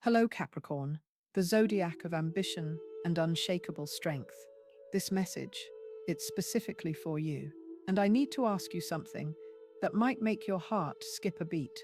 Hello, Capricorn, the zodiac of ambition and unshakable strength. This message, it's specifically for you. And I need to ask you something that might make your heart skip a beat.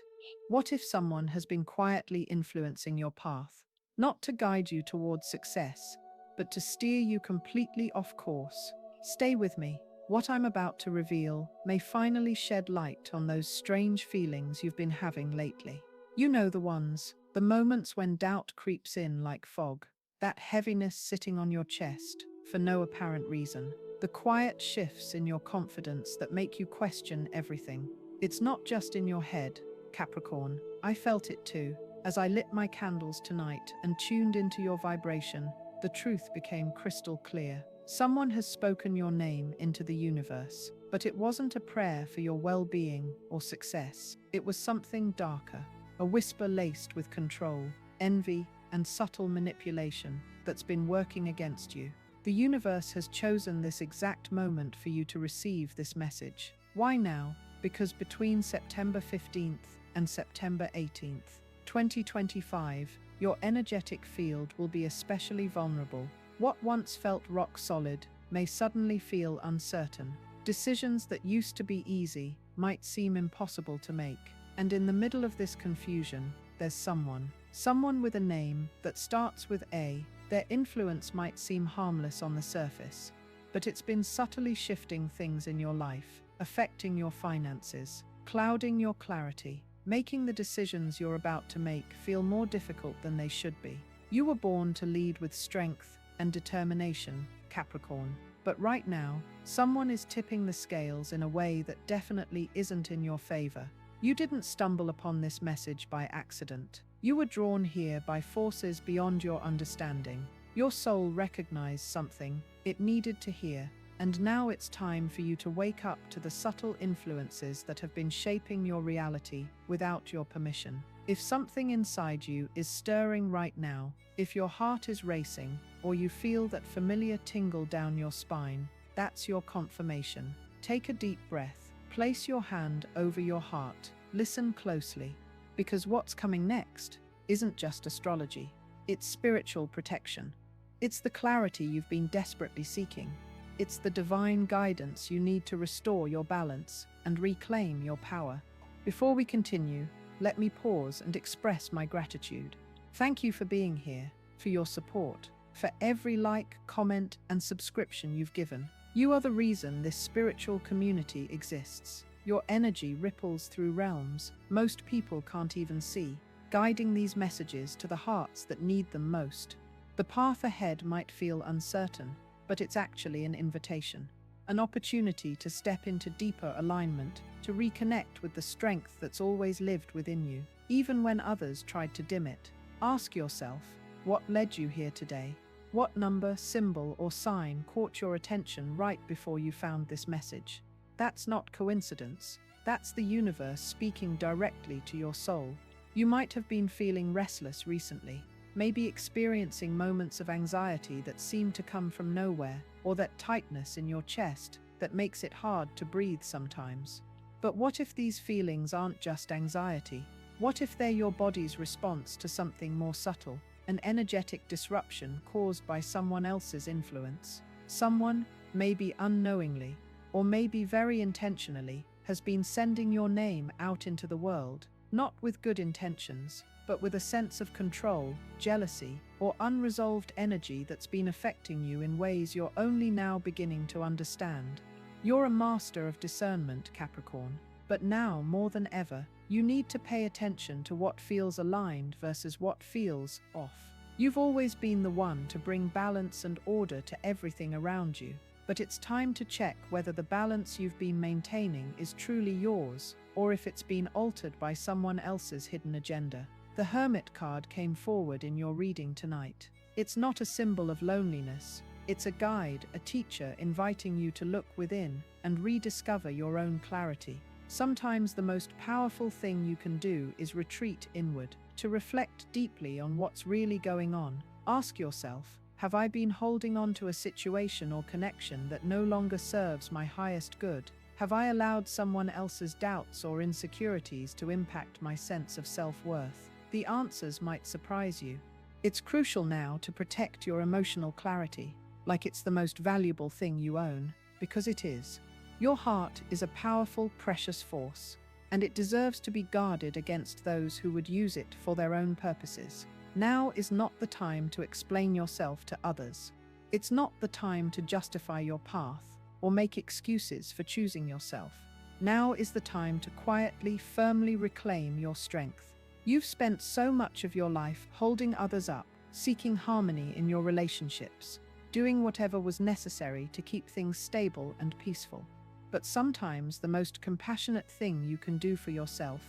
What if someone has been quietly influencing your path, not to guide you towards success, but to steer you completely off course? Stay with me. What I'm about to reveal may finally shed light on those strange feelings you've been having lately. You know the ones, the moments when doubt creeps in like fog, that heaviness sitting on your chest for no apparent reason, the quiet shifts in your confidence that make you question everything. It's not just in your head, Capricorn. I felt it too. As I lit my candles tonight and tuned into your vibration, the truth became crystal clear. Someone has spoken your name into the universe, but it wasn't a prayer for your well-being or success. It was something darker. A whisper laced with control, envy, and subtle manipulation that's been working against you. The universe has chosen this exact moment for you to receive this message. Why now? Because between September 15th and September 18th, 2025, your energetic field will be especially vulnerable. What once felt rock solid may suddenly feel uncertain. Decisions that used to be easy might seem impossible to make. And in the middle of this confusion, there's someone with a name that starts with A. Their influence might seem harmless on the surface, but it's been subtly shifting things in your life, affecting your finances, clouding your clarity, making the decisions you're about to make feel more difficult than they should be. You were born to lead with strength and determination, Capricorn. But right now, someone is tipping the scales in a way that definitely isn't in your favor. You didn't stumble upon this message by accident. You were drawn here by forces beyond your understanding. Your soul recognized something it needed to hear, and now it's time for you to wake up to the subtle influences that have been shaping your reality without your permission. If something inside you is stirring right now, if your heart is racing, or you feel that familiar tingle down your spine, that's your confirmation. Take a deep breath. Place your hand over your heart. Listen closely, because what's coming next isn't just astrology. It's spiritual protection. It's the clarity you've been desperately seeking. It's the divine guidance you need to restore your balance and reclaim your power. Before we continue, let me pause and express my gratitude. Thank you for being here, for your support, for every like, comment, and subscription you've given. You are the reason this spiritual community exists. Your energy ripples through realms most people can't even see, guiding these messages to the hearts that need them most. The path ahead might feel uncertain, but it's actually an invitation, an opportunity to step into deeper alignment, to reconnect with the strength that's always lived within you, even when others tried to dim it. Ask yourself, what led you here today? What number, symbol, or sign caught your attention right before you found this message? That's not coincidence. That's the universe speaking directly to your soul. You might have been feeling restless recently, maybe experiencing moments of anxiety that seem to come from nowhere, or that tightness in your chest that makes it hard to breathe sometimes. But what if these feelings aren't just anxiety? What if they're your body's response to something more subtle? An energetic disruption caused by someone else's influence. Someone, maybe unknowingly, or maybe very intentionally, has been sending your name out into the world, not with good intentions, but with a sense of control, jealousy, or unresolved energy that's been affecting you in ways you're only now beginning to understand. You're a master of discernment, Capricorn, but now, more than ever, you need to pay attention to what feels aligned versus what feels off. You've always been the one to bring balance and order to everything around you, but it's time to check whether the balance you've been maintaining is truly yours, or if it's been altered by someone else's hidden agenda. The Hermit card came forward in your reading tonight. It's not a symbol of loneliness. It's a guide, a teacher inviting you to look within and rediscover your own clarity. Sometimes the most powerful thing you can do is retreat inward, to reflect deeply on what's really going on. Ask yourself, have I been holding on to a situation or connection that no longer serves my highest good? Have I allowed someone else's doubts or insecurities to impact my sense of self-worth? The answers might surprise you. It's crucial now to protect your emotional clarity, like it's the most valuable thing you own, because it is. Your heart is a powerful, precious force, and it deserves to be guarded against those who would use it for their own purposes. Now is not the time to explain yourself to others. It's not the time to justify your path or make excuses for choosing yourself. Now is the time to quietly, firmly reclaim your strength. You've spent so much of your life holding others up, seeking harmony in your relationships, doing whatever was necessary to keep things stable and peaceful. But sometimes the most compassionate thing you can do for yourself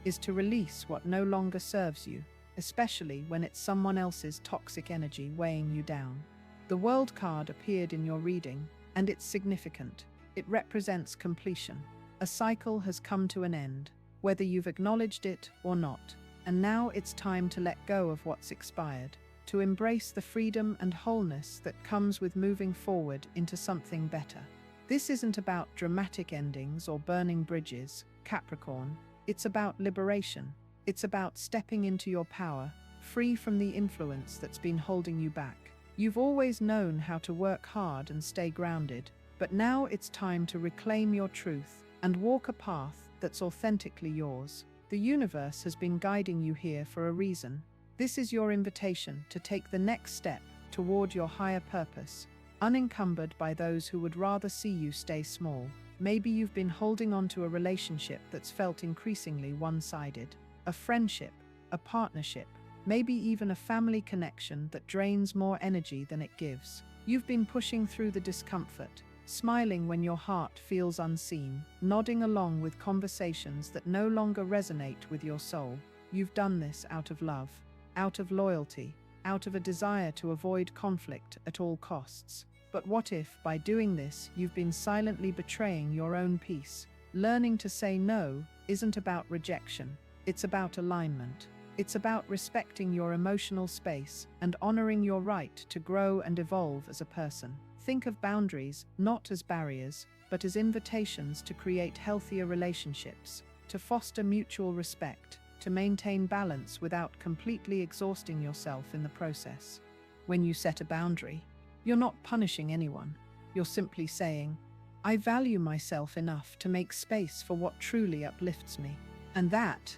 is to release what no longer serves you, especially when it's someone else's toxic energy weighing you down. The World card appeared in your reading, and it's significant. It represents completion. A cycle has come to an end, whether you've acknowledged it or not. And now it's time to let go of what's expired, to embrace the freedom and wholeness that comes with moving forward into something better. This isn't about dramatic endings or burning bridges, Capricorn. It's about liberation. It's about stepping into your power, free from the influence that's been holding you back. You've always known how to work hard and stay grounded, but now it's time to reclaim your truth and walk a path that's authentically yours. The universe has been guiding you here for a reason. This is your invitation to take the next step toward your higher purpose, unencumbered by those who would rather see you stay small. Maybe you've been holding on to a relationship that's felt increasingly one-sided, a friendship, a partnership, maybe even a family connection that drains more energy than it gives. You've been pushing through the discomfort, smiling when your heart feels unseen, nodding along with conversations that no longer resonate with your soul. You've done this out of love, out of loyalty, out of a desire to avoid conflict at all costs. But what if, by doing this, you've been silently betraying your own peace? Learning to say no isn't about rejection, it's about alignment. It's about respecting your emotional space and honoring your right to grow and evolve as a person. Think of boundaries not as barriers, but as invitations to create healthier relationships, to foster mutual respect, to maintain balance without completely exhausting yourself in the process. When you set a boundary, you're not punishing anyone. You're simply saying, I value myself enough to make space for what truly uplifts me. And that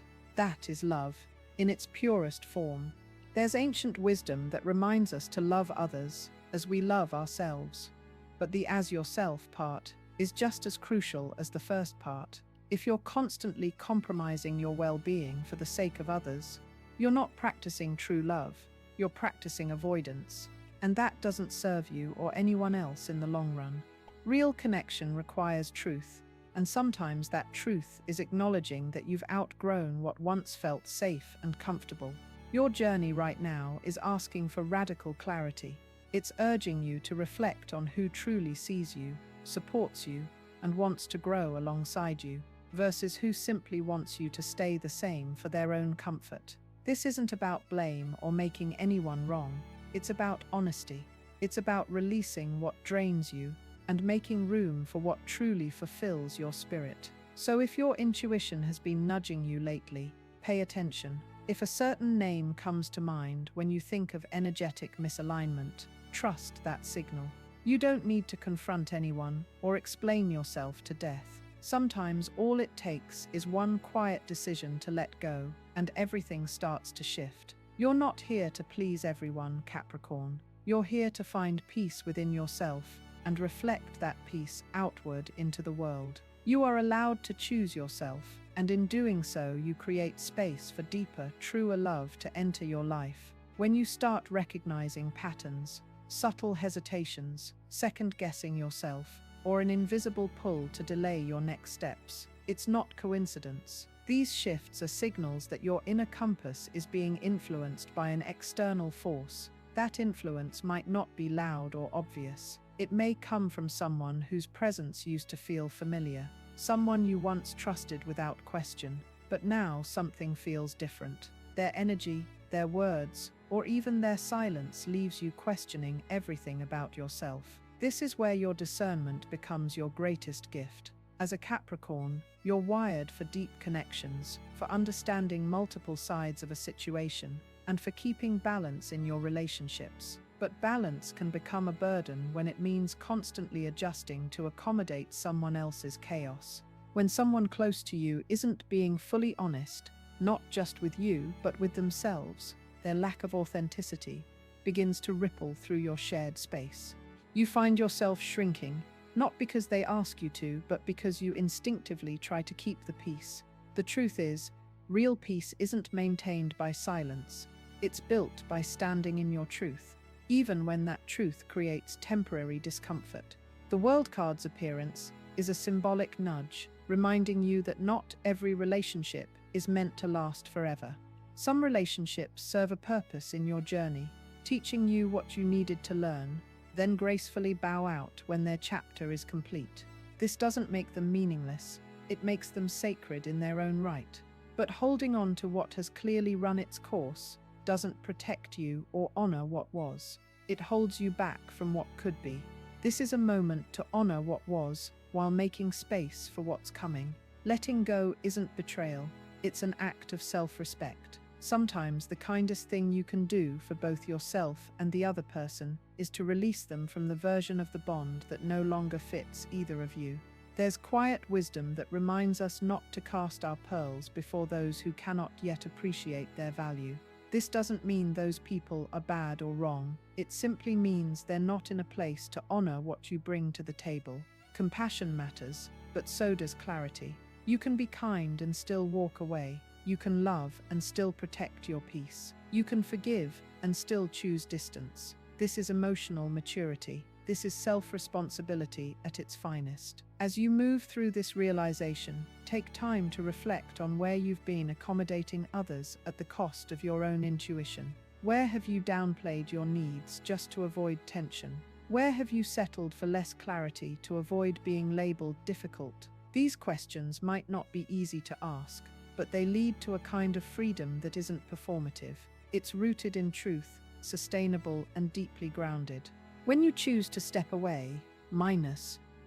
is love in its purest form. There's ancient wisdom that reminds us to love others as we love ourselves. But the as yourself part is just as crucial as the first part. If you're constantly compromising your well-being for the sake of others, you're not practicing true love, you're practicing avoidance. And that doesn't serve you or anyone else in the long run. Real connection requires truth, and sometimes that truth is acknowledging that you've outgrown what once felt safe and comfortable. Your journey right now is asking for radical clarity. It's urging you to reflect on who truly sees you, supports you, and wants to grow alongside you, versus who simply wants you to stay the same for their own comfort. This isn't about blame or making anyone wrong. It's about honesty. It's about releasing what drains you and making room for what truly fulfills your spirit. So if your intuition has been nudging you lately, pay attention. If a certain name comes to mind when you think of energetic misalignment, trust that signal. You don't need to confront anyone or explain yourself to death. Sometimes all it takes is one quiet decision to let go, and everything starts to shift. You're not here to please everyone, Capricorn. You're here to find peace within yourself and reflect that peace outward into the world. You are allowed to choose yourself, and in doing so, you create space for deeper, truer love to enter your life. When you start recognizing patterns, subtle hesitations, second-guessing yourself, or an invisible pull to delay your next steps, it's not coincidence. These shifts are signals that your inner compass is being influenced by an external force. That influence might not be loud or obvious. It may come from someone whose presence used to feel familiar, someone you once trusted without question, but now something feels different. Their energy, their words, or even their silence leaves you questioning everything about yourself. This is where your discernment becomes your greatest gift. As a Capricorn, you're wired for deep connections, for understanding multiple sides of a situation, and for keeping balance in your relationships. But balance can become a burden when it means constantly adjusting to accommodate someone else's chaos. When someone close to you isn't being fully honest, not just with you, but with themselves, their lack of authenticity begins to ripple through your shared space. You find yourself shrinking, not because they ask you to, but because you instinctively try to keep the peace. The truth is, real peace isn't maintained by silence. It's built by standing in your truth, even when that truth creates temporary discomfort. The World card's appearance is a symbolic nudge, reminding you that not every relationship is meant to last forever. Some relationships serve a purpose in your journey, teaching you what you needed to learn, then gracefully bow out when their chapter is complete. This doesn't make them meaningless, it makes them sacred in their own right. But holding on to what has clearly run its course doesn't protect you or honor what was. It holds you back from what could be. This is a moment to honor what was while making space for what's coming. Letting go isn't betrayal, it's an act of self-respect. Sometimes the kindest thing you can do for both yourself and the other person is to release them from the version of the bond that no longer fits either of you. There's quiet wisdom that reminds us not to cast our pearls before those who cannot yet appreciate their value. This doesn't mean those people are bad or wrong. It simply means they're not in a place to honor what you bring to the table. Compassion matters, but so does clarity. You can be kind and still walk away. You can love and still protect your peace. You can forgive and still choose distance. This is emotional maturity. This is self-responsibility at its finest. As you move through this realization, take time to reflect on where you've been accommodating others at the cost of your own intuition. Where have you downplayed your needs just to avoid tension? Where have you settled for less clarity to avoid being labeled difficult? These questions might not be easy to ask, but they lead to a kind of freedom that isn't performative. It's rooted in truth, sustainable and deeply grounded. When you choose to step away,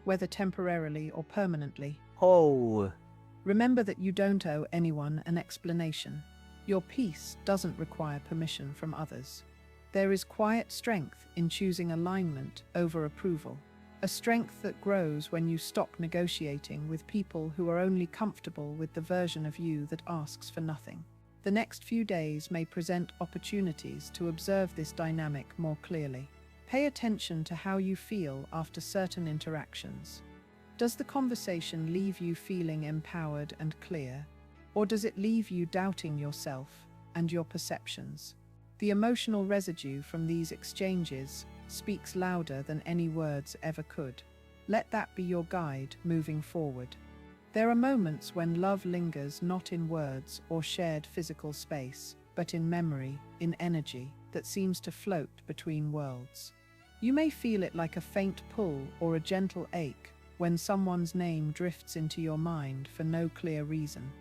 whether temporarily or permanently, remember that you don't owe anyone an explanation. Your peace doesn't require permission from others. There is quiet strength in choosing alignment over approval. A strength that grows when you stop negotiating with people who are only comfortable with the version of you that asks for nothing. The next few days may present opportunities to observe this dynamic more clearly. Pay attention to how you feel after certain interactions. Does the conversation leave you feeling empowered and clear, or does it leave you doubting yourself and your perceptions? The emotional residue from these exchanges speaks louder than any words ever could. Let that be your guide moving forward. There are moments when love lingers not in words or shared physical space, but in memory, in energy that seems to float between worlds. You may feel it like a faint pull or a gentle ache when someone's name drifts into your mind for no clear reason.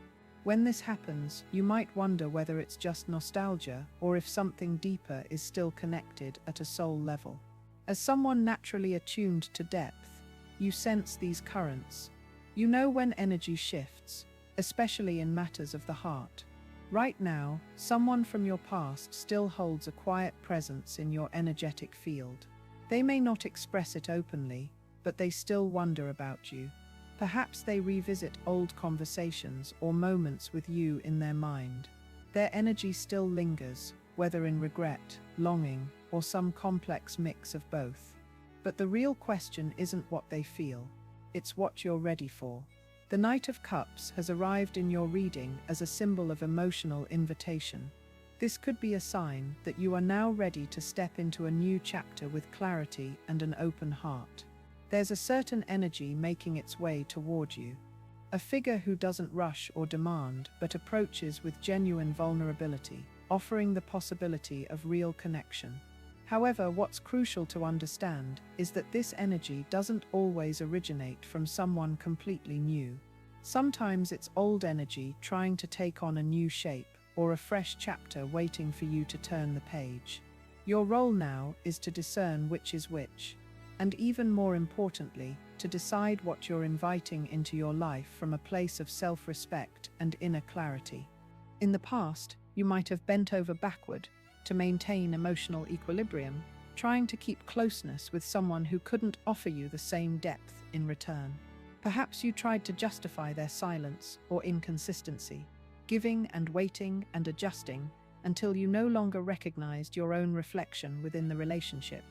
When this happens, you might wonder whether it's just nostalgia or if something deeper is still connected at a soul level. As someone naturally attuned to depth, you sense these currents. You know when energy shifts, especially in matters of the heart. Right now, someone from your past still holds a quiet presence in your energetic field. They may not express it openly, but they still wonder about you. Perhaps they revisit old conversations or moments with you in their mind. Their energy still lingers, whether in regret, longing, or some complex mix of both. But the real question isn't what they feel, it's what you're ready for. The Knight of Cups has arrived in your reading as a symbol of emotional invitation. This could be a sign that you are now ready to step into a new chapter with clarity and an open heart. There's a certain energy making its way toward you. A figure who doesn't rush or demand, but approaches with genuine vulnerability, offering the possibility of real connection. However, what's crucial to understand is that this energy doesn't always originate from someone completely new. Sometimes it's old energy trying to take on a new shape, or a fresh chapter waiting for you to turn the page. Your role now is to discern which is which. and even more importantly, to decide what you're inviting into your life from a place of self-respect and inner clarity. In the past, you might have bent over backward to maintain emotional equilibrium, trying to keep closeness with someone who couldn't offer you the same depth in return. Perhaps you tried to justify their silence or inconsistency, giving and waiting and adjusting until you no longer recognized your own reflection within the relationship.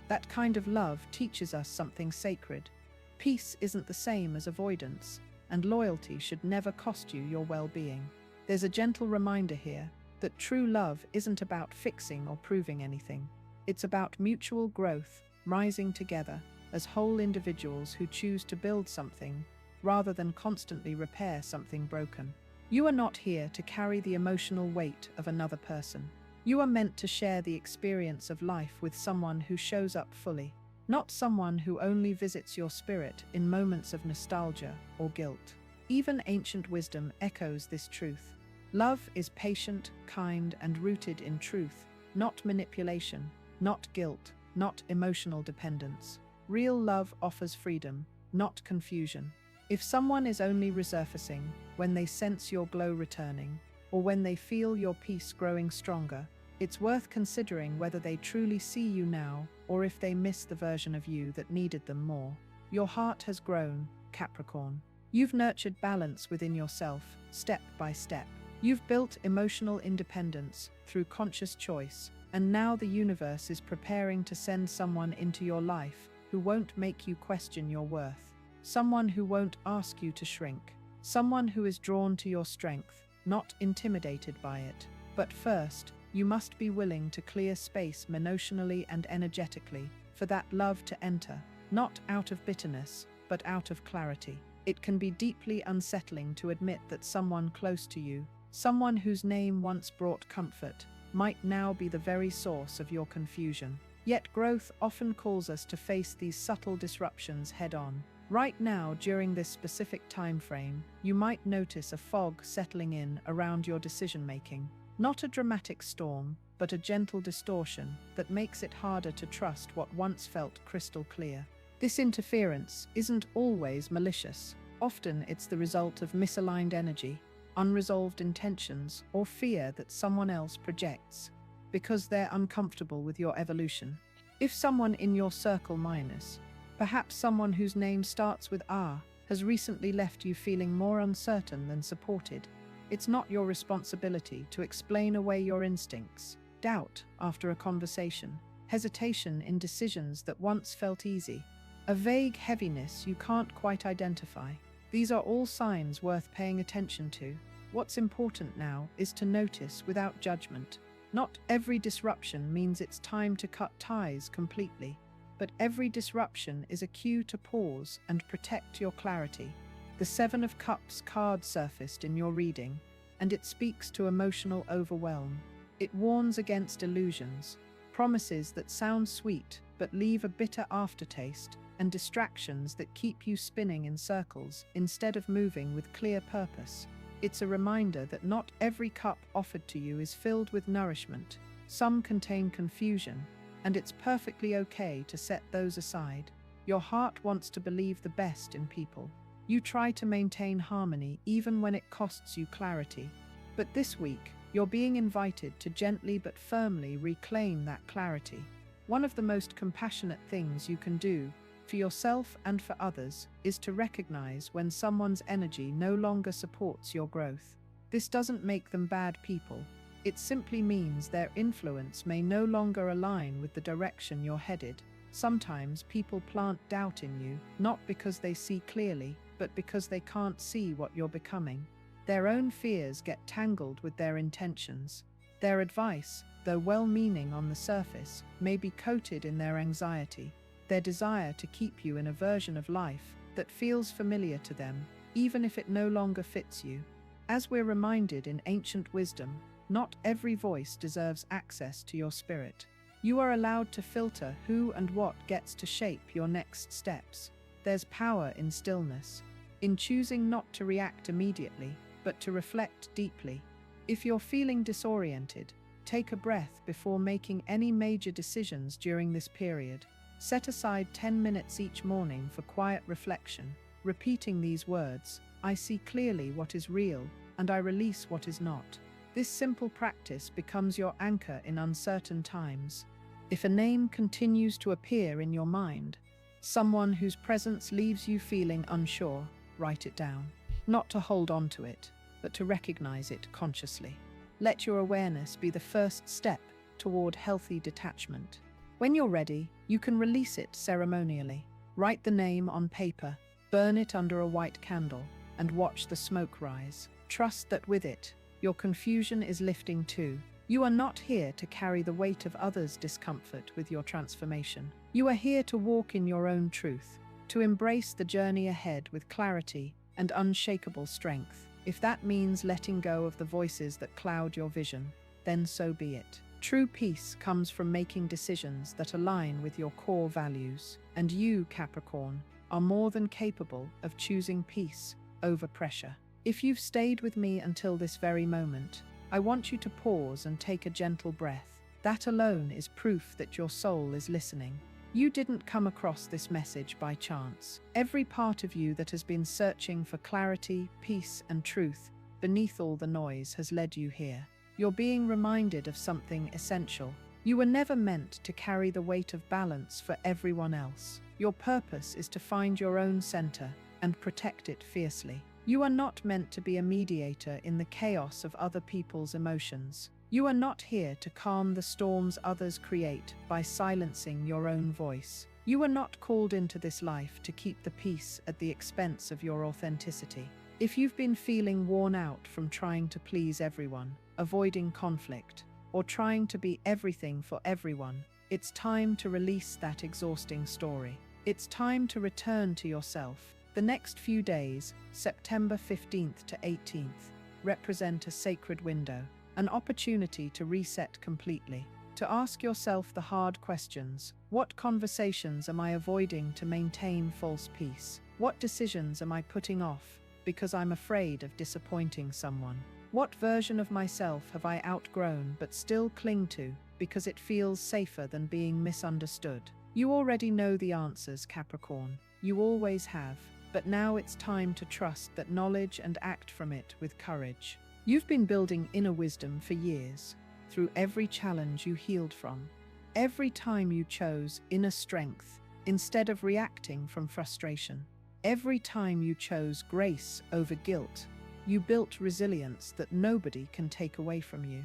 That kind of love teaches us something sacred. Peace isn't the same as avoidance, and loyalty should never cost you your well-being. There's a gentle reminder here that true love isn't about fixing or proving anything. It's about mutual growth, rising together as whole individuals who choose to build something rather than constantly repair something broken. You are not here to carry the emotional weight of another person. You are meant to share the experience of life with someone who shows up fully, not someone who only visits your spirit in moments of nostalgia or guilt. Even ancient wisdom echoes this truth. Love is patient, kind, and rooted in truth, not manipulation, not guilt, not emotional dependence. Real love offers freedom, not confusion. If someone is only resurfacing when they sense your glow returning, or when they feel your peace growing stronger, it's worth considering whether they truly see you now or if they miss the version of you that needed them more. Your heart has grown, Capricorn. You've nurtured balance within yourself, step by step. You've built emotional independence through conscious choice, and now the universe is preparing to send someone into your life who won't make you question your worth. Someone who won't ask you to shrink. Someone who is drawn to your strength, not intimidated by it. But first, you must be willing to clear space emotionally and energetically for that love to enter, not out of bitterness, but out of clarity. It can be deeply unsettling to admit that someone close to you, someone whose name once brought comfort, might now be the very source of your confusion. Yet growth often calls us to face these subtle disruptions head-on. Right now, during this specific time frame, you might notice a fog settling in around your decision-making. Not a dramatic storm, but a gentle distortion that makes it harder to trust what once felt crystal clear. This interference isn't always malicious. Often it's the result of misaligned energy, unresolved intentions, or fear that someone else projects because they're uncomfortable with your evolution. If someone in your circle minus, perhaps someone whose name starts with R, has recently left you feeling more uncertain than supported, it's not your responsibility to explain away your instincts. Doubt after a conversation, hesitation in decisions that once felt easy, a vague heaviness you can't quite identify. These are all signs worth paying attention to. What's important now is to notice without judgment. Not every disruption means it's time to cut ties completely, but every disruption is a cue to pause and protect your clarity. The Seven of Cups card surfaced in your reading, and it speaks to emotional overwhelm. It warns against illusions, promises that sound sweet but leave a bitter aftertaste, and distractions that keep you spinning in circles instead of moving with clear purpose. It's a reminder that not every cup offered to you is filled with nourishment. Some contain confusion, and it's perfectly okay to set those aside. Your heart wants to believe the best in people. You try to maintain harmony even when it costs you clarity. But this week, you're being invited to gently but firmly reclaim that clarity. One of the most compassionate things you can do for yourself and for others is to recognize when someone's energy no longer supports your growth. This doesn't make them bad people. It simply means their influence may no longer align with the direction you're headed. Sometimes people plant doubt in you, not because they see clearly, but because they can't see what you're becoming. Their own fears get tangled with their intentions. Their advice, though well-meaning on the surface, may be coated in their anxiety, their desire to keep you in a version of life that feels familiar to them, even if it no longer fits you. As we're reminded in ancient wisdom, not every voice deserves access to your spirit. You are allowed to filter who and what gets to shape your next steps. There's power in stillness, in choosing not to react immediately, but to reflect deeply. If you're feeling disoriented, take a breath before making any major decisions during this period. Set aside 10 minutes each morning for quiet reflection, repeating these words: I see clearly what is real, and I release what is not. This simple practice becomes your anchor in uncertain times. If a name continues to appear in your mind, someone whose presence leaves you feeling unsure, write it down. Not to hold on to it, but to recognize it consciously. Let your awareness be the first step toward healthy detachment. When you're ready, you can release it ceremonially. Write the name on paper, burn it under a white candle, and watch the smoke rise. Trust that with it, your confusion is lifting too. You are not here to carry the weight of others' discomfort with your transformation. You are here to walk in your own truth, to embrace the journey ahead with clarity and unshakable strength. If that means letting go of the voices that cloud your vision, then so be it. True peace comes from making decisions that align with your core values. And you, Capricorn, are more than capable of choosing peace over pressure. If you've stayed with me until this very moment, I want you to pause and take a gentle breath. That alone is proof that your soul is listening. You didn't come across this message by chance. Every part of you that has been searching for clarity, peace, and truth beneath all the noise has led you here. You're being reminded of something essential. You were never meant to carry the weight of balance for everyone else. Your purpose is to find your own center and protect it fiercely. You are not meant to be a mediator in the chaos of other people's emotions. You are not here to calm the storms others create by silencing your own voice. You are not called into this life to keep the peace at the expense of your authenticity. If you've been feeling worn out from trying to please everyone, avoiding conflict, or trying to be everything for everyone, it's time to release that exhausting story. It's time to return to yourself. The next few days, September 15th to 18th, represent a sacred window, an opportunity to reset completely, to ask yourself the hard questions. What conversations am I avoiding to maintain false peace? What decisions am I putting off because I'm afraid of disappointing someone? What version of myself have I outgrown but still cling to because it feels safer than being misunderstood? You already know the answers, Capricorn. You always have. But now it's time to trust that knowledge and act from it with courage. You've been building inner wisdom for years, through every challenge you healed from. Every time you chose inner strength instead of reacting from frustration. Every time you chose grace over guilt, you built resilience that nobody can take away from you.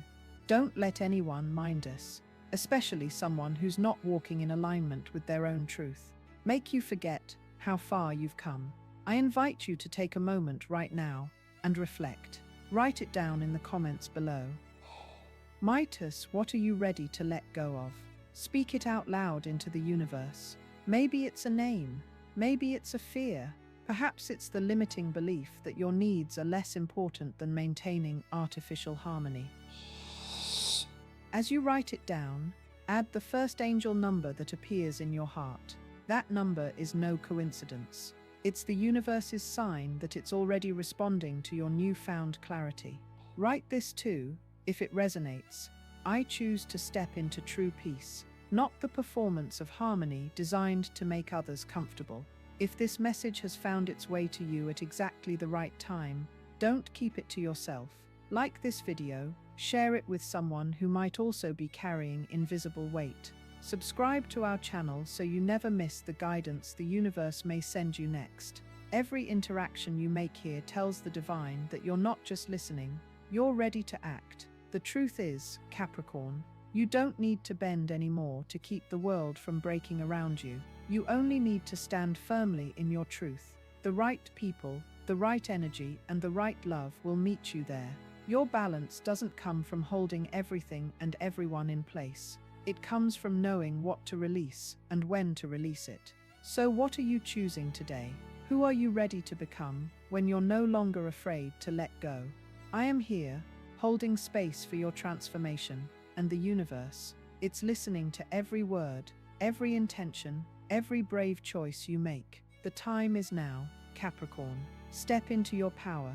Don't let anyone mind us, especially someone who's not walking in alignment with their own truth, make you forget how far you've come. I invite you to take a moment right now and reflect. Write it down in the comments below. Midas, what are you ready to let go of? Speak it out loud into the universe. Maybe it's a name, maybe it's a fear, perhaps it's the limiting belief that your needs are less important than maintaining artificial harmony. As you write it down, add the first angel number that appears in your heart. That number is no coincidence. It's the universe's sign that it's already responding to your newfound clarity. Write this too, if it resonates. I choose to step into true peace, not the performance of harmony designed to make others comfortable. If this message has found its way to you at exactly the right time, don't keep it to yourself. Like this video, share it with someone who might also be carrying invisible weight. Subscribe to our channel so you never miss the guidance the universe may send you next. Every interaction you make here tells the divine that you're not just listening, you're ready to act. The truth is, Capricorn, you don't need to bend anymore to keep the world from breaking around you. You only need to stand firmly in your truth. The right people, the right energy, and the right love will meet you there. Your balance doesn't come from holding everything and everyone in place. It comes from knowing what to release and when to release it. So what are you choosing today? Who are you ready to become when you're no longer afraid to let go? I am here, holding space for your transformation, and the universe, it's listening to every word, every intention, every brave choice you make. The time is now, Capricorn. Step into your power.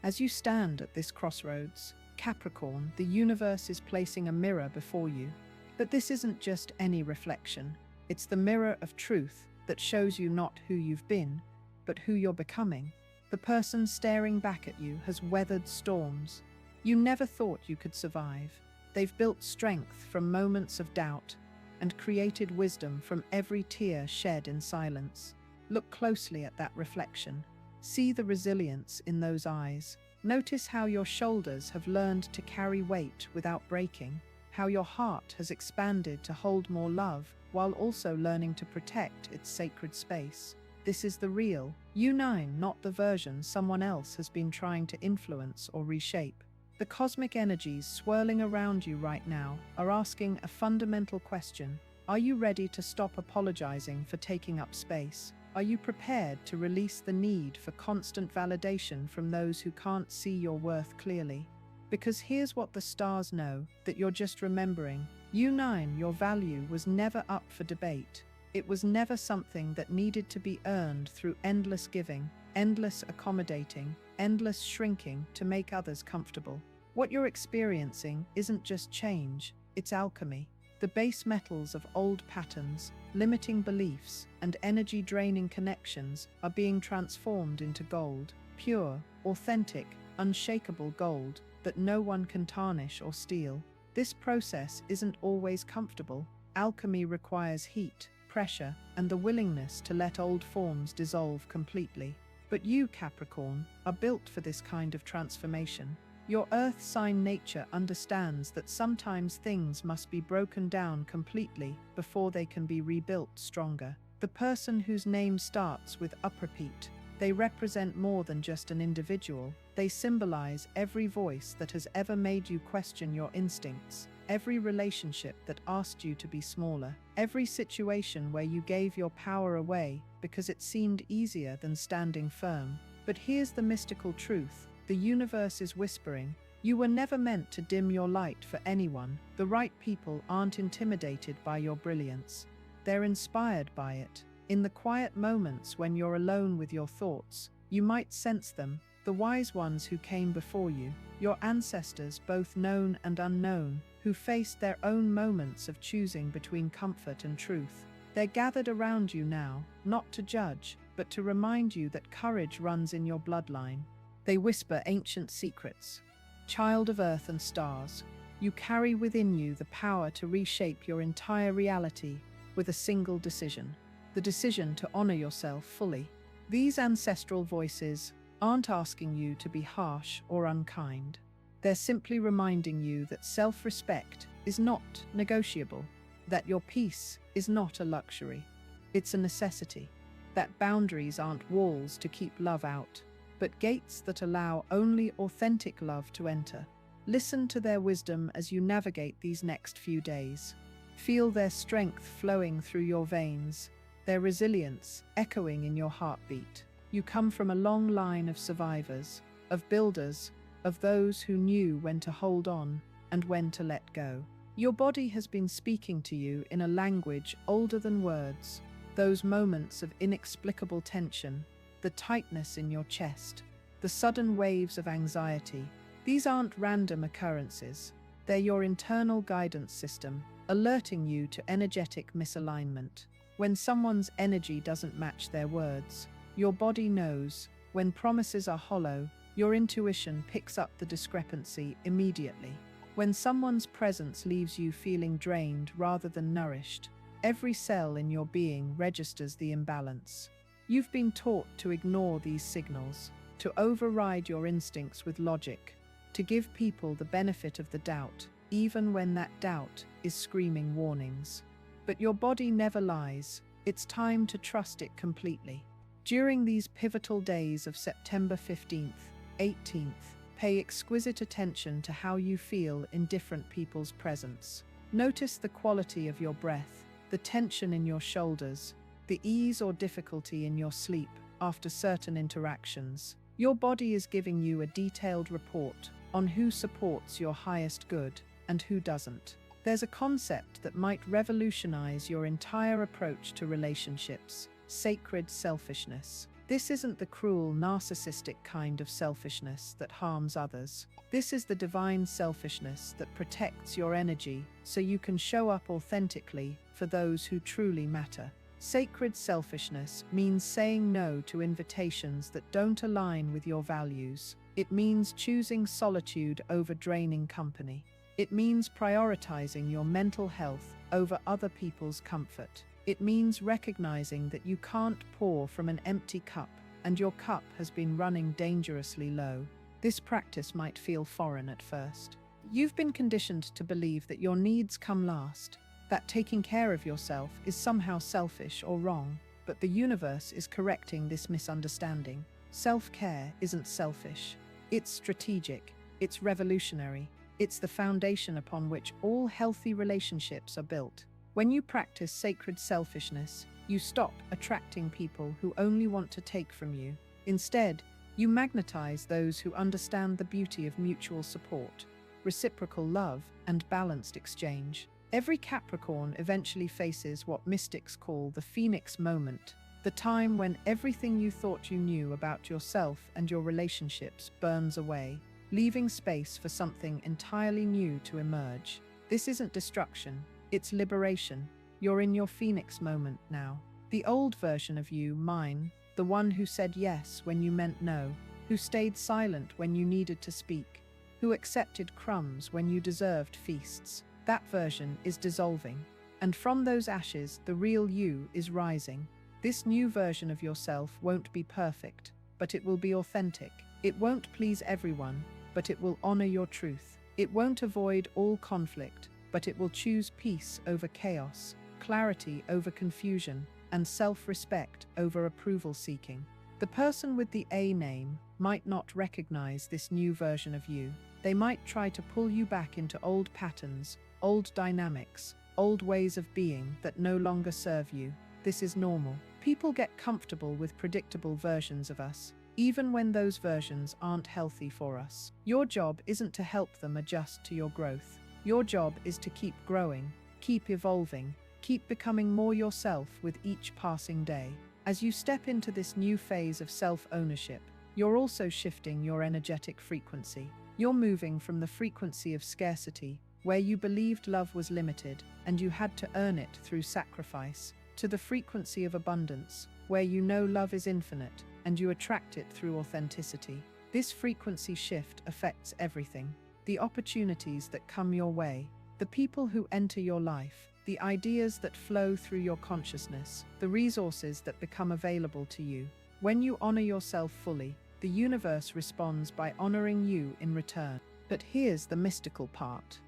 As you stand at this crossroads, Capricorn, the universe is placing a mirror before you. But this isn't just any reflection. It's the mirror of truth that shows you not who you've been, but who you're becoming. The person staring back at you has weathered storms you never thought you could survive. They've built strength from moments of doubt and created wisdom from every tear shed in silence. Look closely at that reflection. See the resilience in those eyes. Notice how your shoulders have learned to carry weight without breaking, how your heart has expanded to hold more love while also learning to protect its sacred space. This is the real you-9, not the version someone else has been trying to influence or reshape. The cosmic energies swirling around you right now are asking a fundamental question. Are you ready to stop apologizing for taking up space? Are you prepared to release the need for constant validation from those who can't see your worth clearly? Because here's what the stars know that you're just remembering. You-9, your value was never up for debate. It was never something that needed to be earned through endless giving, endless accommodating, endless shrinking to make others comfortable. What you're experiencing isn't just change, it's alchemy. The base metals of old patterns, limiting beliefs, and energy-draining connections are being transformed into gold, pure, authentic, unshakable gold that no one can tarnish or steal. This process isn't always comfortable. Alchemy requires heat, pressure, and the willingness to let old forms dissolve completely. But you, Capricorn, are built for this kind of transformation. Your earth sign nature understands that sometimes things must be broken down completely before they can be rebuilt stronger. The person whose name starts with uprepeat, they represent more than just an individual. They symbolize every voice that has ever made you question your instincts, every relationship that asked you to be smaller, every situation where you gave your power away because it seemed easier than standing firm. But here's the mystical truth. The universe is whispering, you were never meant to dim your light for anyone. The right people aren't intimidated by your brilliance. They're inspired by it. In the quiet moments when you're alone with your thoughts, you might sense them, the wise ones who came before you, your ancestors, both known and unknown, who faced their own moments of choosing between comfort and truth. They're gathered around you now, not to judge, but to remind you that courage runs in your bloodline. They whisper ancient secrets. Child of earth and stars, you carry within you the power to reshape your entire reality with a single decision. The decision to honor yourself fully. These ancestral voices aren't asking you to be harsh or unkind. They're simply reminding you that self-respect is not negotiable, that your peace is not a luxury, it's a necessity, that boundaries aren't walls to keep love out, but gates that allow only authentic love to enter. Listen to their wisdom as you navigate these next few days. Feel their strength flowing through your veins, their resilience echoing in your heartbeat. You come from a long line of survivors, of builders, of those who knew when to hold on and when to let go. Your body has been speaking to you in a language older than words. Those moments of inexplicable tension, the tightness in your chest, the sudden waves of anxiety, these aren't random occurrences. They're your internal guidance system, alerting you to energetic misalignment. When someone's energy doesn't match their words, your body knows. When promises are hollow, your intuition picks up the discrepancy immediately. When someone's presence leaves you feeling drained rather than nourished, every cell in your being registers the imbalance. You've been taught to ignore these signals, to override your instincts with logic, to give people the benefit of the doubt, even when that doubt is screaming warnings. But your body never lies. It's time to trust it completely. During these pivotal days of September 15th, 18th, pay exquisite attention to how you feel in different people's presence. Notice the quality of your breath, the tension in your shoulders, the ease or difficulty in your sleep after certain interactions. Your body is giving you a detailed report on who supports your highest good and who doesn't. There's a concept that might revolutionize your entire approach to relationships: sacred selfishness. This isn't the cruel, narcissistic kind of selfishness that harms others. This is the divine selfishness that protects your energy so you can show up authentically for those who truly matter. Sacred selfishness means saying no to invitations that don't align with your values. It means choosing solitude over draining company. It means prioritizing your mental health over other people's comfort. It means recognizing that you can't pour from an empty cup and your cup has been running dangerously low. This practice might feel foreign at first. You've been conditioned to believe that your needs come last, that taking care of yourself is somehow selfish or wrong, but the universe is correcting this misunderstanding. Self-care isn't selfish. It's strategic. It's revolutionary. It's the foundation upon which all healthy relationships are built. When you practice sacred selfishness, you stop attracting people who only want to take from you. Instead, you magnetize those who understand the beauty of mutual support, reciprocal love, and balanced exchange. Every Capricorn eventually faces what mystics call the Phoenix moment, the time when everything you thought you knew about yourself and your relationships burns away, leaving space for something entirely new to emerge. This isn't destruction, it's liberation. You're in your Phoenix moment now. The old version of you, mine, the one who said yes when you meant no, who stayed silent when you needed to speak, who accepted crumbs when you deserved feasts. That version is dissolving, and from those ashes, the real you is rising. This new version of yourself won't be perfect, but it will be authentic. It won't please everyone, but it will honor your truth. It won't avoid all conflict, but it will choose peace over chaos, clarity over confusion, and self-respect over approval-seeking. The person with the A name might not recognize this new version of you. They might try to pull you back into old patterns, old dynamics, old ways of being that no longer serve you. This is normal. People get comfortable with predictable versions of us, even when those versions aren't healthy for us. Your job isn't to help them adjust to your growth. Your job is to keep growing, keep evolving, keep becoming more yourself with each passing day. As you step into this new phase of self-ownership, you're also shifting your energetic frequency. You're moving from the frequency of scarcity, where you believed love was limited and you had to earn it through sacrifice, to the frequency of abundance, where you know love is infinite and you attract it through authenticity. This frequency shift affects everything. The opportunities that come your way, the people who enter your life, the ideas that flow through your consciousness, the resources that become available to you. When you honor yourself fully, the universe responds by honoring you in return. But here's the mystical part.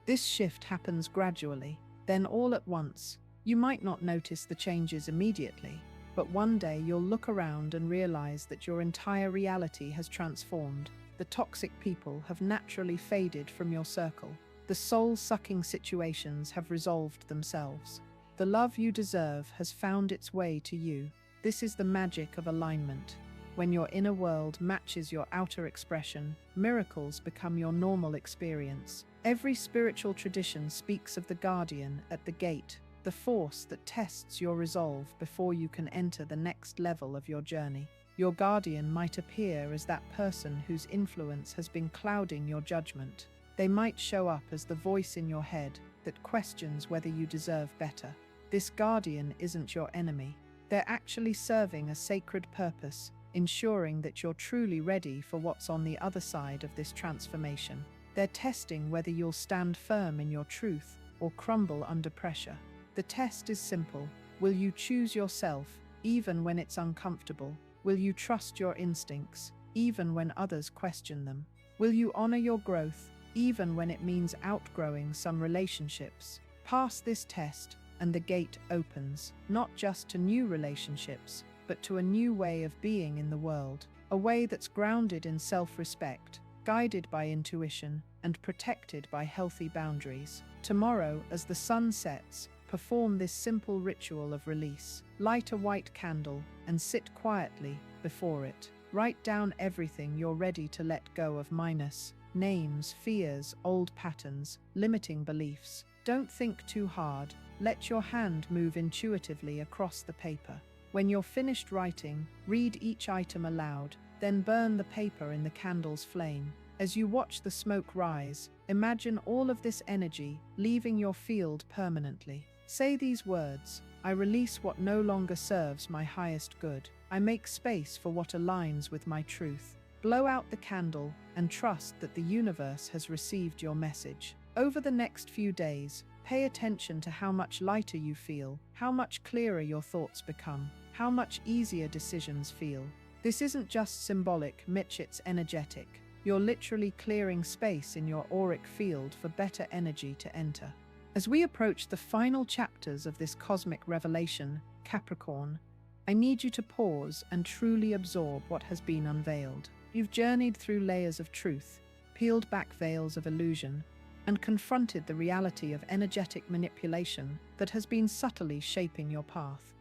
This shift happens gradually, then all at once. You might not notice the changes immediately, but one day you'll look around and realize that your entire reality has transformed. The toxic people have naturally faded from your circle. The soul-sucking situations have resolved themselves. The love you deserve has found its way to you. This is the magic of alignment. When your inner world matches your outer expression, miracles become your normal experience. Every spiritual tradition speaks of the guardian at the gate, the force that tests your resolve before you can enter the next level of your journey. Your guardian might appear as that person whose influence has been clouding your judgment. They might show up as the voice in your head that questions whether you deserve better. This guardian isn't your enemy. They're actually serving a sacred purpose, ensuring that you're truly ready for what's on the other side of this transformation. They're testing whether you'll stand firm in your truth or crumble under pressure. The test is simple. Will you choose yourself, even when it's uncomfortable? Will you trust your instincts, even when others question them? Will you honor your growth, even when it means outgrowing some relationships? Pass this test, and the gate opens, not just to new relationships, but to a new way of being in the world, a way that's grounded in self-respect, guided by intuition, and protected by healthy boundaries. Tomorrow, as the sun sets, perform this simple ritual of release. Light a white candle and sit quietly before it. Write down everything you're ready to let go of, minus names, fears, old patterns, limiting beliefs. Don't think too hard. Let your hand move intuitively across the paper. When you're finished writing, read each item aloud, then burn the paper in the candle's flame. As you watch the smoke rise, imagine all of this energy leaving your field permanently. Say these words: I release what no longer serves my highest good. I make space for what aligns with my truth. Blow out the candle and trust that the universe has received your message. Over the next few days, pay attention to how much lighter you feel, how much clearer your thoughts become, how much easier decisions feel. This isn't just symbolic, Mitch, it's energetic. You're literally clearing space in your auric field for better energy to enter. As we approach the final chapters of this cosmic revelation, Capricorn, I need you to pause and truly absorb what has been unveiled. You've journeyed through layers of truth, peeled back veils of illusion, and confronted the reality of energetic manipulation that has been subtly shaping your path.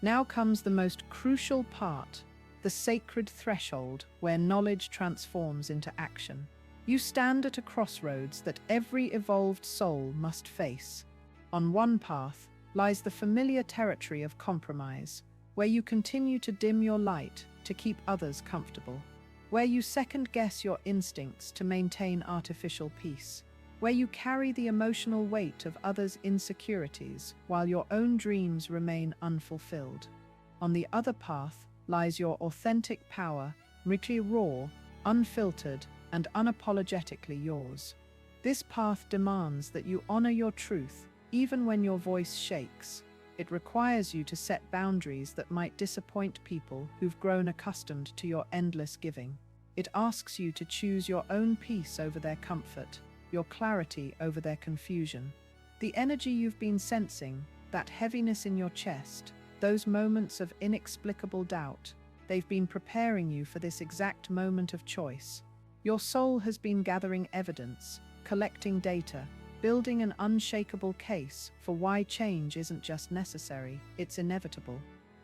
Now comes the most crucial part, the sacred threshold where knowledge transforms into action. You stand at a crossroads that every evolved soul must face. On one path lies the familiar territory of compromise, where you continue to dim your light to keep others comfortable, where you second-guess your instincts to maintain artificial peace, where you carry the emotional weight of others' insecurities while your own dreams remain unfulfilled. On the other path lies your authentic power, richly raw, unfiltered, and unapologetically yours. This path demands that you honor your truth, even when your voice shakes. It requires you to set boundaries that might disappoint people who've grown accustomed to your endless giving. It asks you to choose your own peace over their comfort, your clarity over their confusion. The energy you've been sensing, that heaviness in your chest, those moments of inexplicable doubt, they've been preparing you for this exact moment of choice. Your soul has been gathering evidence, collecting data, building an unshakable case for why change isn't just necessary, it's inevitable.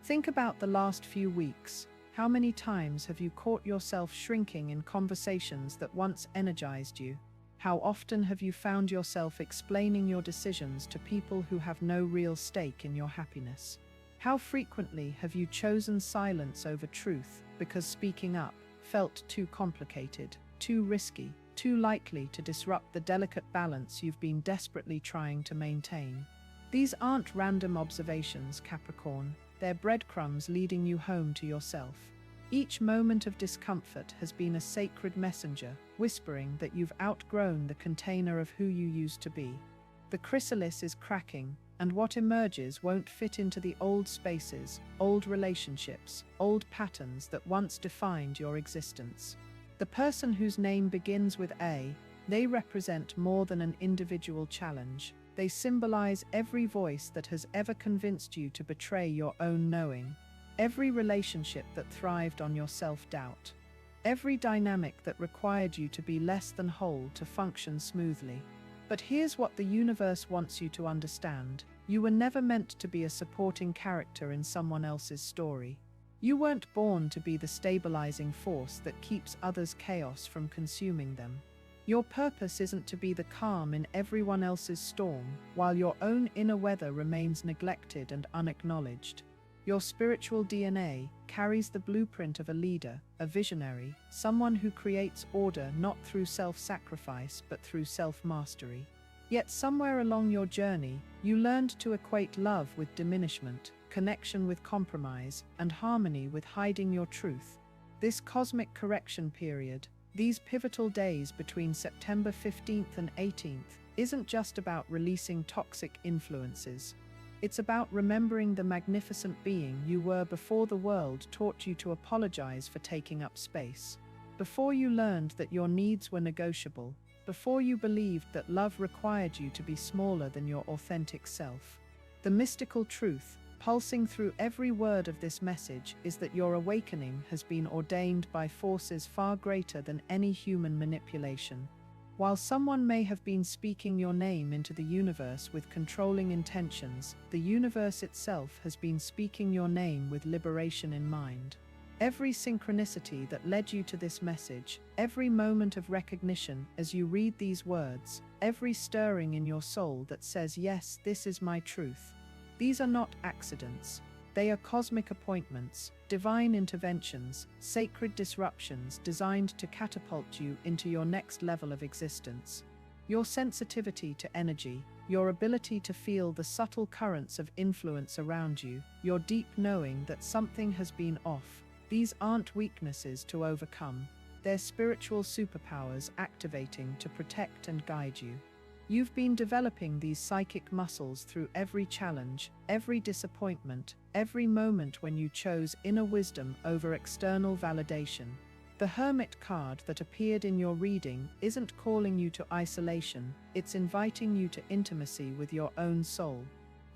Think about the last few weeks. How many times have you caught yourself shrinking in conversations that once energized you? How often have you found yourself explaining your decisions to people who have no real stake in your happiness? How frequently have you chosen silence over truth because speaking up felt too complicated, too risky, too likely to disrupt the delicate balance you've been desperately trying to maintain? These aren't random observations, Capricorn. They're breadcrumbs leading you home to yourself. Each moment of discomfort has been a sacred messenger, whispering that you've outgrown the container of who you used to be. The chrysalis is cracking, and what emerges won't fit into the old spaces, old relationships, old patterns that once defined your existence. The person whose name begins with A, they represent more than an individual challenge. They symbolize every voice that has ever convinced you to betray your own knowing, every relationship that thrived on your self-doubt, every dynamic that required you to be less than whole to function smoothly. But here's what the universe wants you to understand. You were never meant to be a supporting character in someone else's story. You weren't born to be the stabilizing force that keeps others' chaos from consuming them. Your purpose isn't to be the calm in everyone else's storm, while your own inner weather remains neglected and unacknowledged. Your spiritual DNA carries the blueprint of a leader, a visionary, someone who creates order not through self-sacrifice but through self-mastery. Yet somewhere along your journey, you learned to equate love with diminishment, connection with compromise, and harmony with hiding your truth. This cosmic correction period, these pivotal days between September 15th and 18th, isn't just about releasing toxic influences. It's about remembering the magnificent being you were before the world taught you to apologize for taking up space. Before you learned that your needs were negotiable. Before you believed that love required you to be smaller than your authentic self. The mystical truth, pulsing through every word of this message, is that your awakening has been ordained by forces far greater than any human manipulation. While someone may have been speaking your name into the universe with controlling intentions, the universe itself has been speaking your name with liberation in mind. Every synchronicity that led you to this message, every moment of recognition as you read these words, every stirring in your soul that says, yes, this is my truth. These are not accidents. They are cosmic appointments, divine interventions, sacred disruptions designed to catapult you into your next level of existence. Your sensitivity to energy, your ability to feel the subtle currents of influence around you, your deep knowing that something has been off, these aren't weaknesses to overcome. They're spiritual superpowers activating to protect and guide you. You've been developing these psychic muscles through every challenge, every disappointment, every moment when you chose inner wisdom over external validation. The Hermit card that appeared in your reading isn't calling you to isolation, it's inviting you to intimacy with your own soul.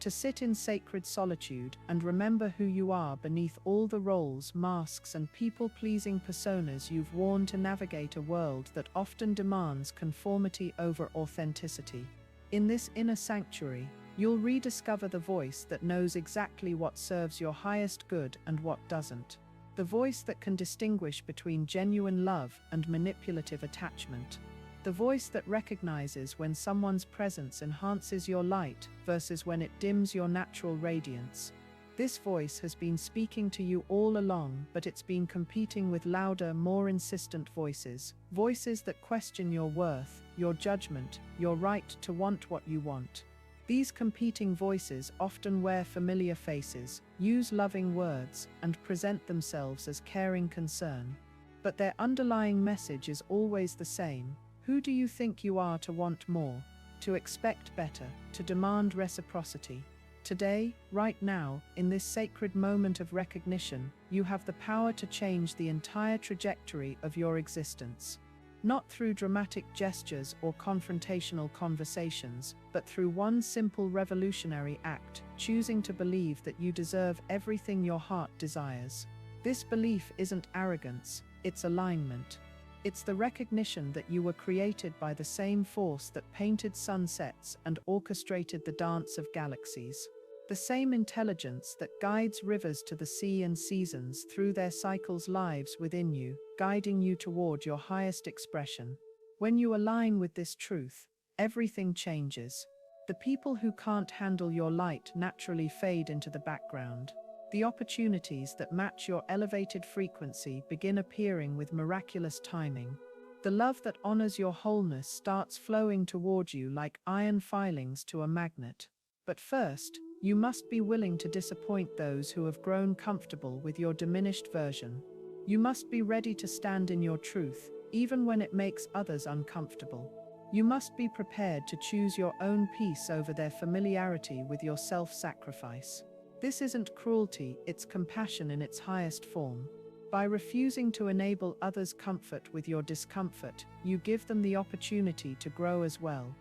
To sit in sacred solitude and remember who you are beneath all the roles, masks, and people-pleasing personas you've worn to navigate a world that often demands conformity over authenticity. In this inner sanctuary, you'll rediscover the voice that knows exactly what serves your highest good and what doesn't. The voice that can distinguish between genuine love and manipulative attachment. The voice that recognizes when someone's presence enhances your light versus when it dims your natural radiance. This voice has been speaking to you all along, but it's been competing with louder, more insistent voices. Voices that question your worth, your judgment, your right to want what you want. These competing voices often wear familiar faces, use loving words, and present themselves as caring concern. But their underlying message is always the same. Who do you think you are to want more, to expect better, to demand reciprocity? Today, right now, in this sacred moment of recognition, you have the power to change the entire trajectory of your existence. Not through dramatic gestures or confrontational conversations, but through one simple revolutionary act, choosing to believe that you deserve everything your heart desires. This belief isn't arrogance, it's alignment. It's the recognition that you were created by the same force that painted sunsets and orchestrated the dance of galaxies. The same intelligence that guides rivers to the sea and seasons through their cycles lives within you, guiding you toward your highest expression. When you align with this truth, everything changes. The people who can't handle your light naturally fade into the background. The opportunities that match your elevated frequency begin appearing with miraculous timing. The love that honors your wholeness starts flowing toward you like iron filings to a magnet. But first, you must be willing to disappoint those who have grown comfortable with your diminished version. You must be ready to stand in your truth, even when it makes others uncomfortable. You must be prepared to choose your own peace over their familiarity with your self-sacrifice. This isn't cruelty, it's compassion in its highest form. By refusing to enable others' comfort with your discomfort, you give them the opportunity to grow as well.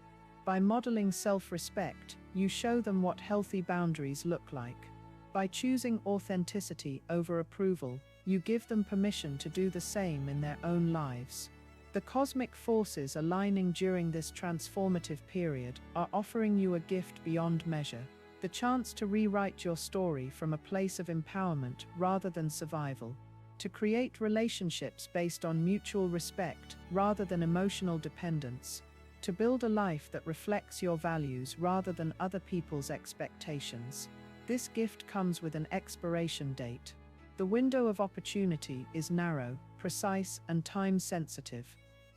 By modeling self-respect, you show them what healthy boundaries look like. By choosing authenticity over approval, you give them permission to do the same in their own lives. The cosmic forces aligning during this transformative period are offering you a gift beyond measure. The chance to rewrite your story from a place of empowerment rather than survival. To create relationships based on mutual respect rather than emotional dependence. To build a life that reflects your values rather than other people's expectations. This gift comes with an expiration date. The window of opportunity is narrow, precise, and time-sensitive.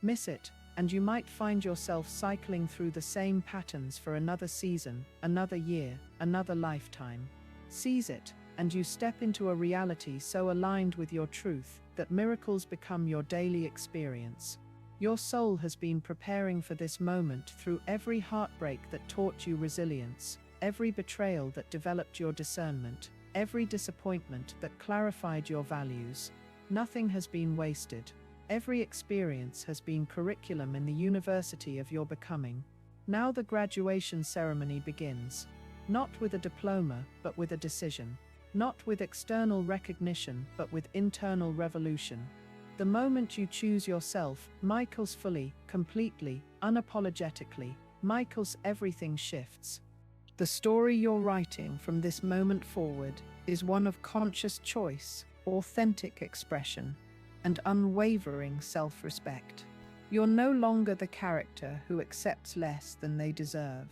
Miss it, and you might find yourself cycling through the same patterns for another season, another year, another lifetime. Seize it, and you step into a reality so aligned with your truth that miracles become your daily experience. Your soul has been preparing for this moment through every heartbreak that taught you resilience, every betrayal that developed your discernment, every disappointment that clarified your values. Nothing has been wasted. Every experience has been curriculum in the university of your becoming. Now the graduation ceremony begins. Not with a diploma, but with a decision. Not with external recognition, but with internal revolution. The moment you choose yourself, Michael's fully, completely, unapologetically, Michael's everything shifts. The story you're writing from this moment forward is one of conscious choice, authentic expression, and unwavering self-respect. You're no longer the character who accepts less than they deserve.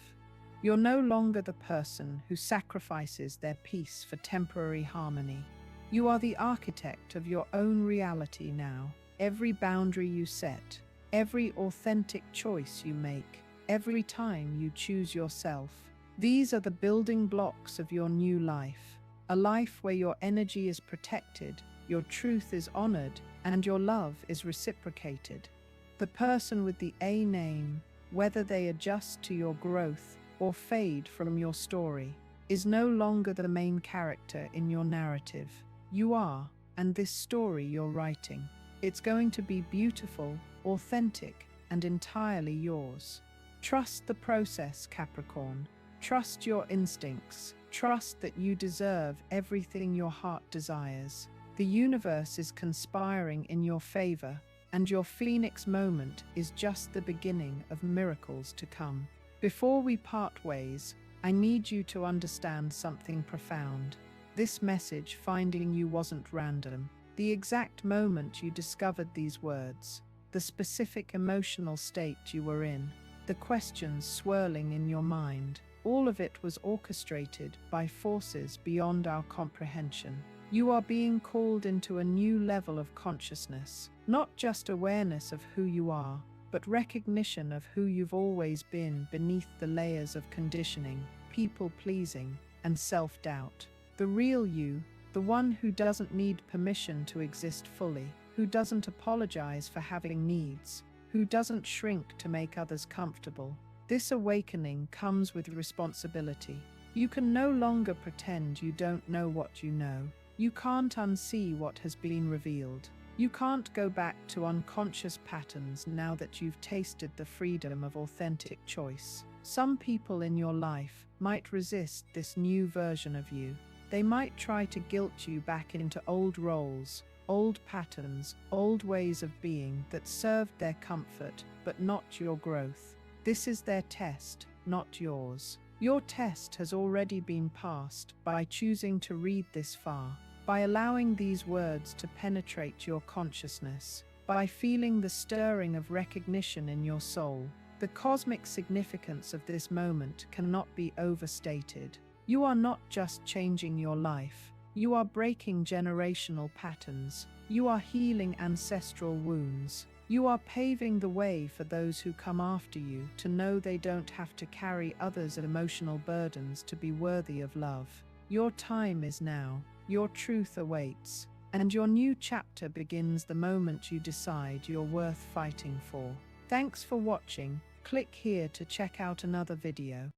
You're no longer the person who sacrifices their peace for temporary harmony. You are the architect of your own reality now. Every boundary you set, every authentic choice you make, every time you choose yourself, these are the building blocks of your new life. A life where your energy is protected, your truth is honored, and your love is reciprocated. The person with the A name, whether they adjust to your growth or fade from your story, is no longer the main character in your narrative. You are, and this story you're writing. It's going to be beautiful, authentic, and entirely yours. Trust the process, Capricorn. Trust your instincts. Trust that you deserve everything your heart desires. The universe is conspiring in your favor, and your phoenix moment is just the beginning of miracles to come. Before we part ways, I need you to understand something profound. This message finding you wasn't random. The exact moment you discovered these words, the specific emotional state you were in, the questions swirling in your mind, all of it was orchestrated by forces beyond our comprehension. You are being called into a new level of consciousness, not just awareness of who you are, but recognition of who you've always been beneath the layers of conditioning, people-pleasing, and self-doubt. The real you, the one who doesn't need permission to exist fully, who doesn't apologize for having needs, who doesn't shrink to make others comfortable. This awakening comes with responsibility. You can no longer pretend you don't know what you know. You can't unsee what has been revealed. You can't go back to unconscious patterns now that you've tasted the freedom of authentic choice. Some people in your life might resist this new version of you. They might try to guilt you back into old roles, old patterns, old ways of being that served their comfort, but not your growth. This is their test, not yours. Your test has already been passed by choosing to read this far, by allowing these words to penetrate your consciousness, by feeling the stirring of recognition in your soul. The cosmic significance of this moment cannot be overstated. You are not just changing your life, you are breaking generational patterns. You are healing ancestral wounds. You are paving the way for those who come after you to know they don't have to carry others' emotional burdens to be worthy of love. Your time is now. Your truth awaits. And your new chapter begins the moment you decide you're worth fighting for. Thanks for watching. Click here to check out another video.